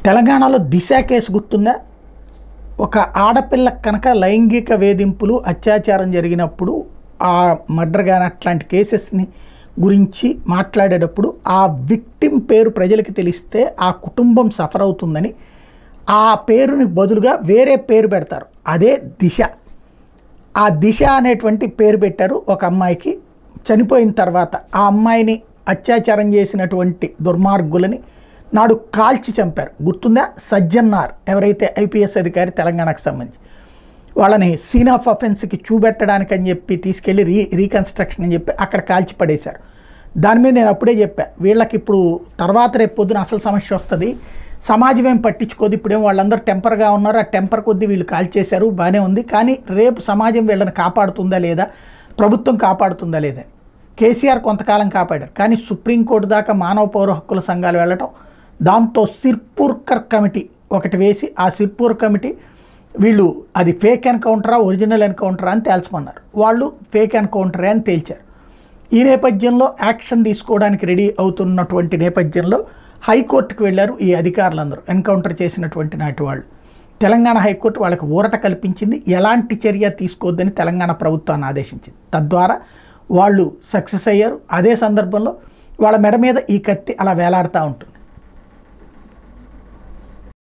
తెలంగాణలో దిశ కేసు గుర్తుందా? ఒక ఆడపిల్ల కనుక లైంగిక వేధింపులు అత్యాచారం జరిగినప్పుడు ఆ మర్డర్ కానీ అట్లాంటి కేసెస్ని గురించి మాట్లాడేటప్పుడు ఆ విక్టిమ్ పేరు ప్రజలకు తెలిస్తే ఆ కుటుంబం సఫర్ అవుతుందని ఆ పేరుని బదులుగా వేరే పేరు పెడతారు. అదే దిశ. ఆ దిశ అనేటువంటి పేరు పెట్టారు ఒక అమ్మాయికి. చనిపోయిన తర్వాత ఆ అమ్మాయిని అత్యాచారం చేసినటువంటి దుర్మార్గులని నాడు కాల్చి చంపారు. గుర్తుందా? సజ్జన్నార్ ఎవరైతే ఐపీఎస్ అధికారి తెలంగాణకు సంబంధించి, వాళ్ళని సీన్ ఆఫ్ అఫెన్స్కి చూపెట్టడానికి అని చెప్పి తీసుకెళ్ళి రీకన్స్ట్రక్షన్ అని చెప్పి అక్కడ కాల్చి పడేశారు. దాని మీద నేను అప్పుడే చెప్పా, వీళ్ళకి ఇప్పుడు తర్వాత రేపు పొద్దున అసలు సమస్య వస్తుంది, సమాజం ఏం పట్టించుకోదు, ఇప్పుడేమో వాళ్ళందరూ టెంపర్గా ఉన్నారు, ఆ టెంపర్ కొద్దీ వీళ్ళు కాల్చేశారు, బాగానే ఉంది, కానీ రేపు సమాజం వీళ్ళని కాపాడుతుందా లేదా, ప్రభుత్వం కాపాడుతుందా లేదా. కేసీఆర్ కొంతకాలం కాపాడారు, కానీ సుప్రీంకోర్టు దాకా మానవ పౌర హక్కుల సంఘాలు వెళ్ళటం, దాంతో సిర్పూర్కర్ కమిటీ ఒకటి వేసి ఆ సిర్పూర్ కమిటీ వీళ్ళు అది ఫేక్ ఎన్కౌంటరా ఒరిజినల్ ఎన్కౌంటరా అని తేల్చమన్నారు. వాళ్ళు ఫేక్ ఎన్కౌంటరే అని తేల్చారు. ఈ నేపథ్యంలో యాక్షన్ తీసుకోవడానికి రెడీ అవుతున్నటువంటి నేపథ్యంలో హైకోర్టుకు వెళ్ళారు ఈ అధికారులందరూ, ఎన్కౌంటర్ చేసినటువంటి నాటి వాళ్ళు. తెలంగాణ హైకోర్టు వాళ్ళకి ఊరట కల్పించింది, ఎలాంటి చర్య తీసుకోవద్దని తెలంగాణ ప్రభుత్వాన్ని ఆదేశించింది. తద్వారా వాళ్ళు సక్సెస్ అయ్యారు. అదే సందర్భంలో వాళ్ళ మెడ మీద ఈ కత్తి అలా వేలాడుతూ ఉంటుంది.